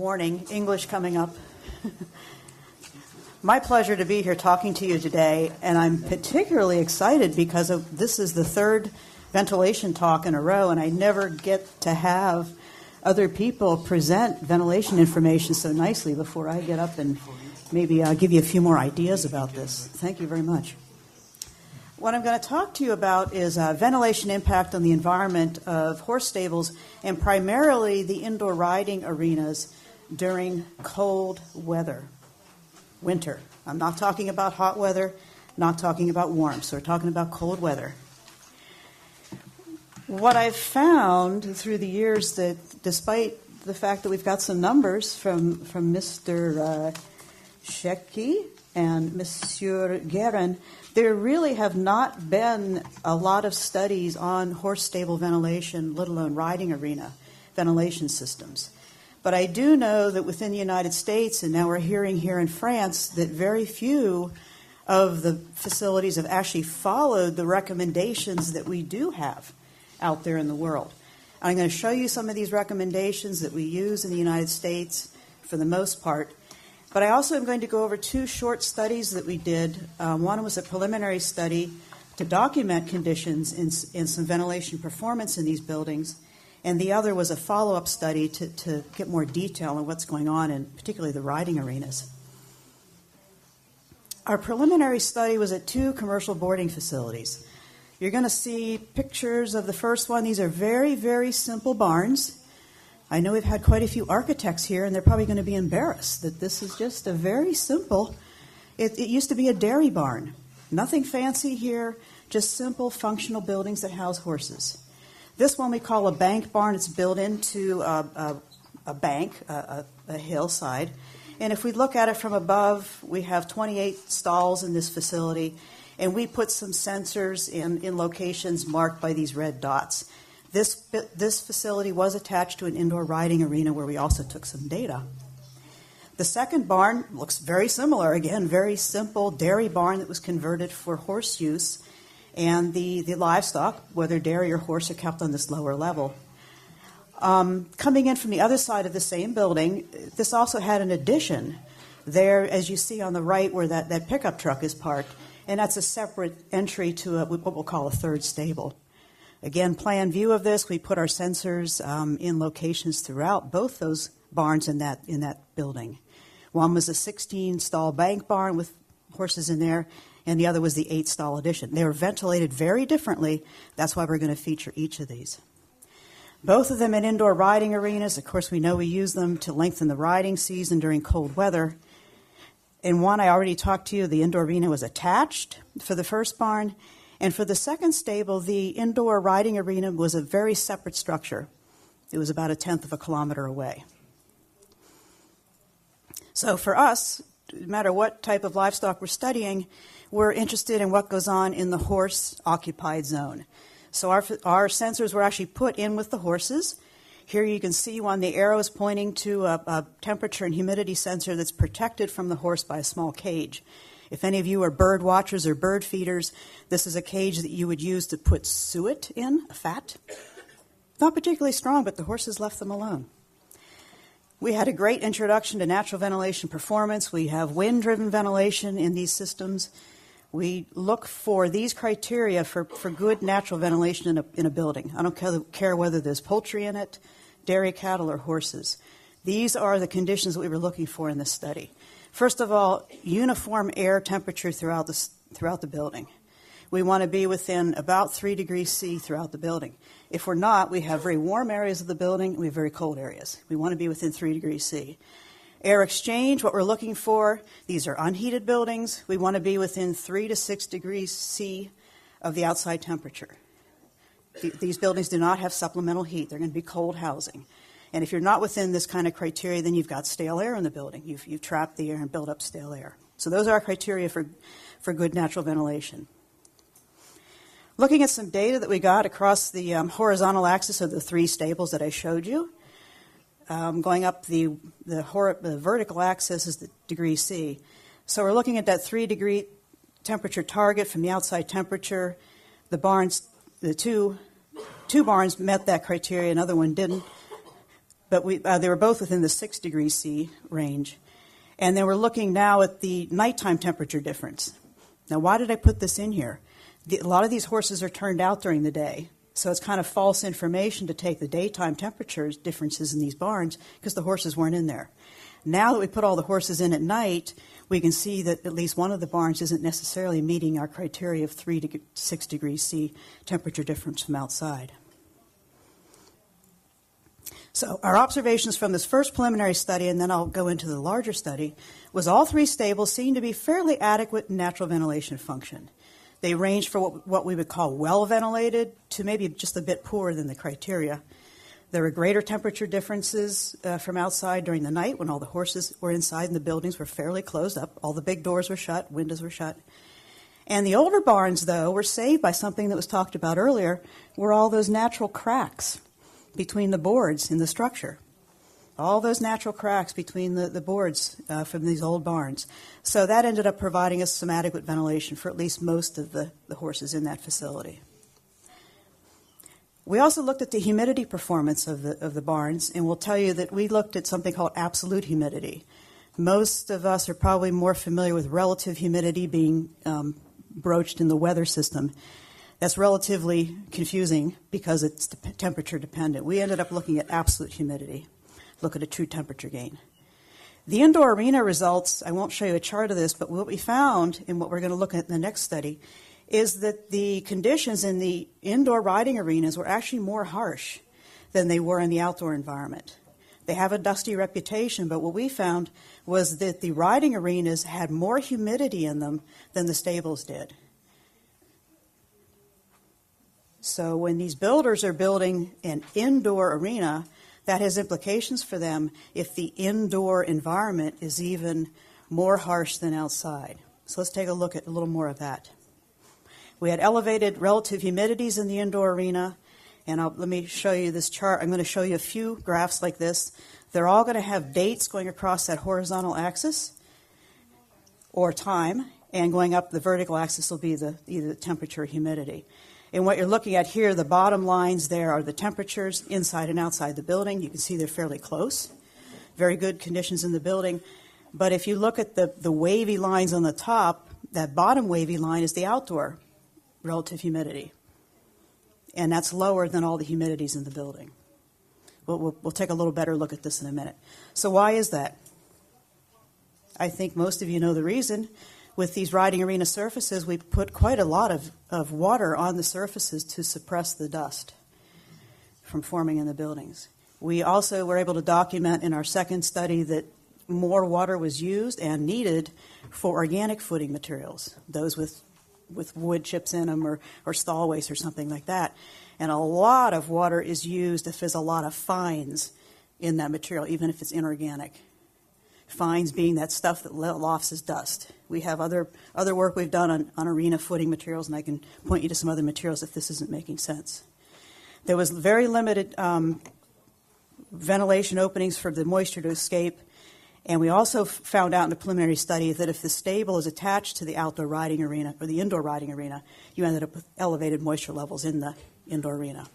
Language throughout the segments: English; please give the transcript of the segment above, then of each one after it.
warning, English coming up. My pleasure to be here talking to you today, and I'm particularly excited because this is the third ventilation talk in a row, and I never get to have other people present ventilation information so nicely before I get up and maybe give you a few more ideas about this. Thank you very much. What I'm going to talk to you about is ventilation impact on the environment of horse stables and primarily the indoor riding arenas during cold weather, winter. I'm not talking about hot weather, not talking about warm, so we're talking about cold weather. What I've found through the years that despite the fact that we've got some numbers from Mr. Shecky and Monsieur Guerin, there really have not been a lot of studies on horse stable ventilation, let alone riding arena ventilation systems. But I do know that within the United States, and now we're hearing here in France, that very few of the facilities have actually followed the recommendations that we do have out there in the world. I'm going to show you some of these recommendations that we use in the United States for the most part. But I also am going to go over two short studies that we did. One was a preliminary study to document conditions in some ventilation performance in these buildings, and the other was a follow-up study to get more detail on what's going on in particularly the riding arenas. Our preliminary study was at two commercial boarding facilities. You're going to see pictures of the first one. These are very, very simple barns. I know we've had quite a few architects here, and they're probably going to be embarrassed that this is just a very simple, it used to be a dairy barn. Nothing fancy here, just simple functional buildings that house horses. This one we call a bank barn. It's built into a bank, a hillside. And if we look at it from above, we have 28 stalls in this facility, and we put some sensors in locations marked by these red dots. This facility was attached to an indoor riding arena where we also took some data. The second barn looks very similar. Again, very simple dairy barn that was converted for horse use, and the livestock, whether dairy or horse, are kept on this lower level. Coming in from the other side of the same building, this also had an addition there, as you see on the right where that pickup truck is parked, and that's a separate entry to what we'll call a third stable. Again, plan view of this, we put our sensors in locations throughout both those barns in that building. One was a 16-stall bank barn with horses in there, and the other was the 8-stall addition. They were ventilated very differently. That's why we're going to feature each of these. Both of them in indoor riding arenas. Of course, we know we use them to lengthen the riding season during cold weather. In one, I already talked to you, the indoor arena was attached for the first barn. And for the second stable, the indoor riding arena was a very separate structure. It was about 1/10 of a kilometer away. So for us, no matter what type of livestock we're studying, we're interested in what goes on in the horse-occupied zone. So our sensors were actually put in with the horses. Here you can see one, the arrow is pointing to a temperature and humidity sensor that's protected from the horse by a small cage. If any of you are bird watchers or bird feeders, this is a cage that you would use to put suet in, a fat. Not particularly strong, but the horses left them alone. We had a great introduction to natural ventilation performance. We have wind-driven ventilation in these systems. We look for these criteria for good natural ventilation in a building. I don't care whether there's poultry in it, dairy, cattle, or horses. These are the conditions that we were looking for in this study. First of all, uniform air temperature throughout the building. We want to be within about 3 degrees C throughout the building. If we're not, we have very warm areas of the building, we have very cold areas. We want to be within 3 degrees C. Air exchange, what we're looking for, these are unheated buildings. We want to be within 3 to 6 degrees C of the outside temperature. These buildings do not have supplemental heat. They're going to be cold housing. And if you're not within this kind of criteria, then you've got stale air in the building. You've trapped the air and built up stale air. So those are our criteria for good natural ventilation. Looking at some data that we got across the horizontal axis of the 3 stables that I showed you, going up the vertical axis is the degree C. So we're looking at that 3-degree temperature target from the outside temperature. The two barns met that criteria, another one didn't. but they were both within the 6 degrees C range. And then we're looking now at the nighttime temperature difference. Now, why did I put this in here? A lot of these horses are turned out during the day, so it's kind of false information to take the daytime temperatures differences in these barns because the horses weren't in there. Now that we put all the horses in at night, we can see that at least one of the barns isn't necessarily meeting our criteria of 3 to 6 degrees C temperature difference from outside. So our observations from this first preliminary study, and then I'll go into the larger study, was all 3 stables seemed to be fairly adequate in natural ventilation function. They ranged from what we would call well ventilated to maybe just a bit poorer than the criteria. There were greater temperature differences from outside during the night when all the horses were inside and the buildings were fairly closed up. All the big doors were shut, windows were shut. And the older barns, though, were saved by something that was talked about earlier, were all those natural cracks between the boards in the structure. All those natural cracks between the boards from these old barns. So that ended up providing us some adequate ventilation for at least most of the horses in that facility. We also looked at the humidity performance of the barns, and we'll tell you that we looked at something called absolute humidity. Most of us are probably more familiar with relative humidity being broached in the weather system. That's relatively confusing because it's temperature dependent. We ended up looking at absolute humidity, look at a true temperature gain. The indoor arena results, I won't show you a chart of this, but what we found and what we're going to look at in the next study is that the conditions in the indoor riding arenas were actually more harsh than they were in the outdoor environment. They have a dusty reputation, but what we found was that the riding arenas had more humidity in them than the stables did. So when these builders are building an indoor arena, that has implications for them if the indoor environment is even more harsh than outside. So let's take a look at a little more of that. We had elevated relative humidities in the indoor arena, and let me show you this chart. I'm going to show you a few graphs like this. They're all going to have dates going across that horizontal axis, or time, and going up the vertical axis will be either the temperature or humidity. And what you're looking at here, the bottom lines there are the temperatures inside and outside the building. You can see they're fairly close. Very good conditions in the building. But if you look at the wavy lines on the top, that bottom wavy line is the outdoor relative humidity. And that's lower than all the humidities in the building. We'll take a little better look at this in a minute. So why is that? I think most of you know the reason. With these riding arena surfaces, we put quite a lot of water on the surfaces to suppress the dust from forming in the buildings. We also were able to document in our second study that more water was used and needed for organic footing materials, those with wood chips in them or stall waste or something like that. And a lot of water is used if there's a lot of fines in that material, even if it's inorganic. Fines being that stuff that lofts as dust. We have other work we've done on arena footing materials, and I can point you to some other materials if this isn't making sense. There was very limited ventilation openings for the moisture to escape, and we also found out in a preliminary study that if the stable is attached to the outdoor riding arena or the indoor riding arena, you ended up with elevated moisture levels in the indoor arena.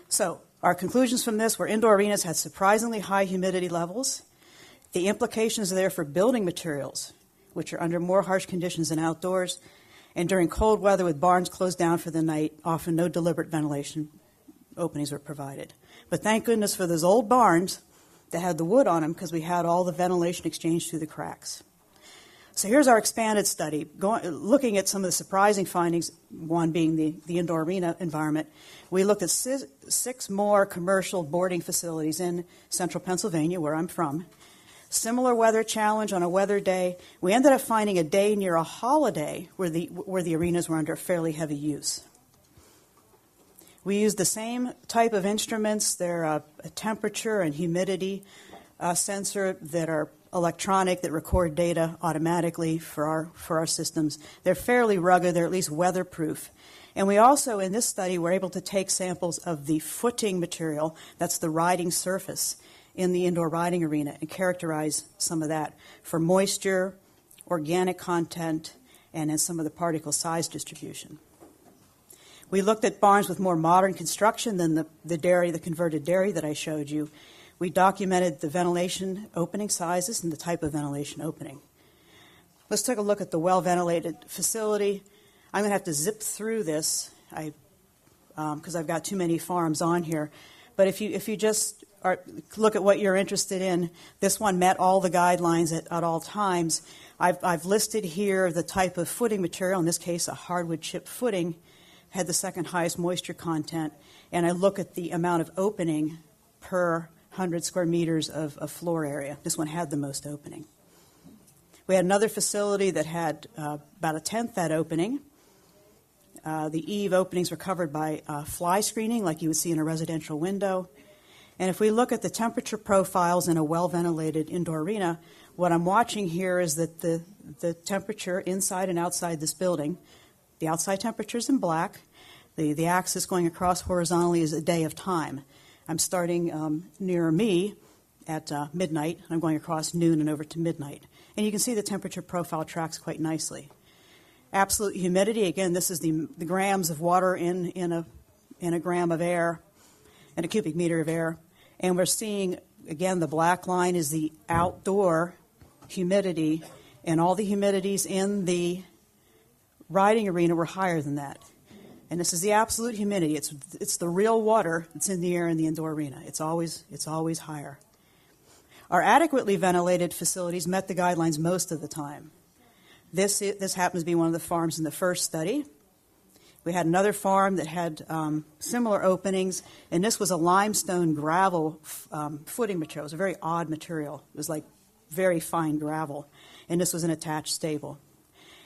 So our conclusions from this were indoor arenas had surprisingly high humidity levels. The implications are there for building materials, which are under more harsh conditions than outdoors, and during cold weather with barns closed down for the night, often no deliberate ventilation openings were provided. But thank goodness for those old barns that had the wood on them, because we had all the ventilation exchanged through the cracks. So here's our expanded study, looking at some of the surprising findings, one being the indoor arena environment. We looked at 6 more commercial boarding facilities in central Pennsylvania, where I'm from. Similar weather challenge on a weather day. We ended up finding a day near a holiday where the arenas were under fairly heavy use. We used the same type of instruments. They're a temperature and humidity sensor that are electronic, that record data automatically for our systems. They're fairly rugged. They're at least weatherproof. And we also, in this study, were able to take samples of the footing material, that's the riding surface, in the indoor riding arena and characterize some of that for moisture, organic content, and in some of the particle size distribution. We looked at barns with more modern construction than the converted dairy that I showed you. We documented the ventilation opening sizes and the type of ventilation opening. Let's take a look at the well-ventilated facility. I'm going to have to zip through this because I've got too many farms on here. But if you just look at what you're interested in, this one met all the guidelines at all times. I've listed here the type of footing material, in this case a hardwood chip footing, had the second highest moisture content, and I look at the amount of opening per 100 square meters of floor area. This one had the most opening. We had another facility that had about a tenth that opening. The eave openings were covered by fly screening like you would see in a residential window. And if we look at the temperature profiles in a well-ventilated indoor arena, what I'm watching here is that the temperature inside and outside this building, the outside temperature is in black. The axis going across horizontally is a day of time. I'm starting near me at midnight, and I'm going across noon and over to midnight. And you can see the temperature profile tracks quite nicely. Absolute humidity, again, this is the grams of water in a gram of air, and a cubic meter of air. And we're seeing, again, the black line is the outdoor humidity, and all the humidities in the riding arena were higher than that. And this is the absolute humidity. It's the real water that's in the air in the indoor arena. It's always higher. Our adequately ventilated facilities met the guidelines most of the time. This happens to be one of the farms in the first study. We had another farm that had similar openings, and this was a limestone gravel footing material. It was a very odd material. It was like very fine gravel, and this was an attached stable.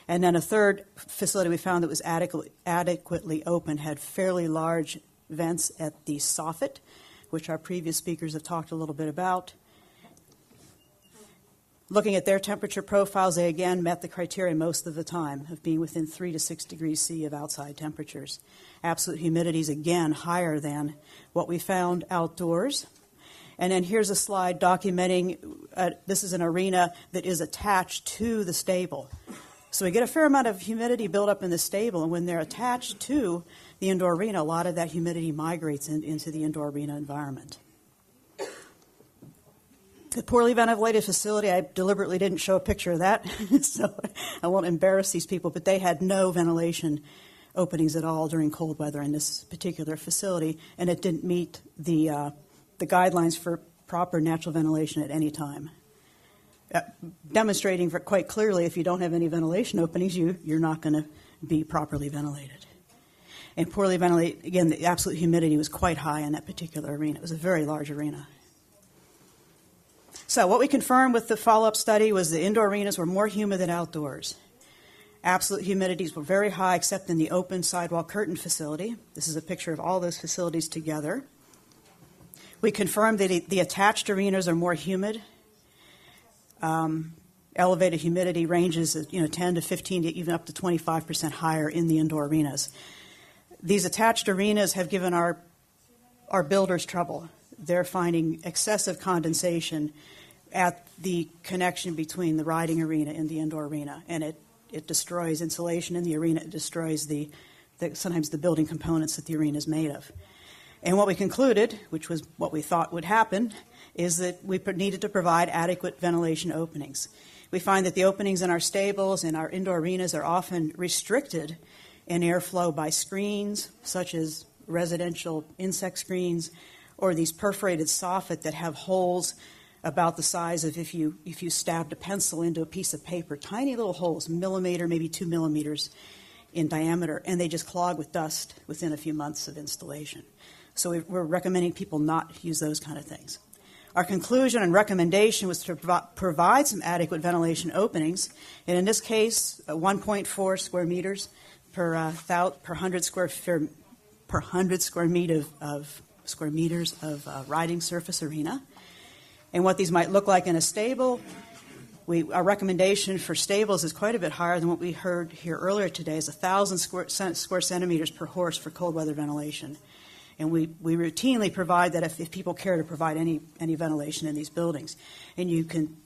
And then a third facility we found that was adequately open had fairly large vents at the soffit, which our previous speakers have talked a little bit about. Looking at their temperature profiles, they again met the criteria most of the time of being within 3 to 6 degrees C of outside temperatures. Absolute humidity is again higher than what we found outdoors. And then here's a slide documenting this is an arena that is attached to the stable. So we get a fair amount of humidity built up in the stable, and when they're attached to the indoor arena, a lot of that humidity migrates into the indoor arena environment. The poorly ventilated facility, I deliberately didn't show a picture of that, so I won't embarrass these people, but they had no ventilation openings at all during cold weather in this particular facility, and it didn't meet the guidelines for proper natural ventilation at any time. Demonstrating quite clearly if you don't have any ventilation openings, you're not going to be properly ventilated. And poorly ventilated, again, the absolute humidity was quite high in that particular arena. It was a very large arena. So what we confirmed with the follow-up study was the indoor arenas were more humid than outdoors. Absolute humidities were very high except in the open sidewall curtain facility. This is a picture of all those facilities together. We confirmed that the attached arenas are more humid. Elevated humidity ranges 10 to 15 to even up to 25% higher in the indoor arenas. These attached arenas have given our builders trouble. They're finding excessive condensation at the connection between the riding arena and the indoor arena, and it destroys insulation in the arena. It destroys sometimes the building components that the arena is made of. And what we concluded, which was what we thought would happen, is that we needed to provide adequate ventilation openings. We find that the openings in our stables and our indoor arenas are often restricted in airflow by screens, such as residential insect screens, or these perforated soffit that have holes about the size of if you stabbed a pencil into a piece of paper, tiny little holes, millimeter, maybe 2 millimeters in diameter, and they just clog with dust within a few months of installation. So we're recommending people not use those kind of things. Our conclusion and recommendation was to provide some adequate ventilation openings, and in this case, 1.4 square meters per 100 square meters of riding surface arena. And what these might look like in a stable, our recommendation for stables is quite a bit higher than what we heard here earlier today, is 1,000 square centimeters per horse for cold weather ventilation. And we routinely provide that if people care to provide any ventilation in these buildings. And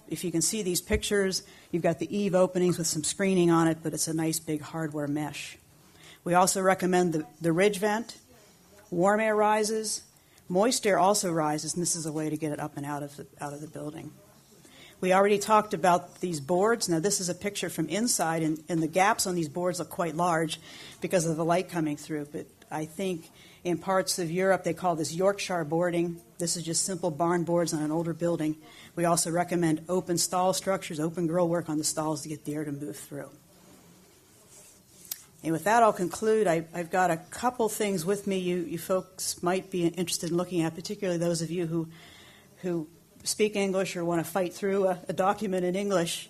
if you can see these pictures, you've got the eave openings with some screening on it, but it's a nice big hardware mesh. We also recommend the ridge vent, warm air rises, Moist air also rises, and this is a way to get it up and out of the building. We already talked about these boards. Now, this is a picture from inside, and the gaps on these boards look quite large because of the light coming through. But I think in parts of Europe, they call this Yorkshire boarding. This is just simple barn boards on an older building. We also recommend open stall structures, open grill work on the stalls to get the air to move through. And with that, I'll conclude. I've got a couple things with me you folks might be interested in looking at, particularly those of you who speak English or want to fight through a document in English.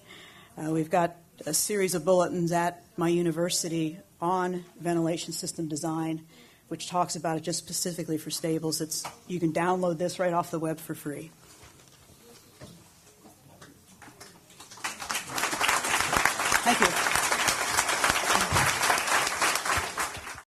We've got a series of bulletins at my university on ventilation system design, which talks about it just specifically for stables. You can download this right off the web for free.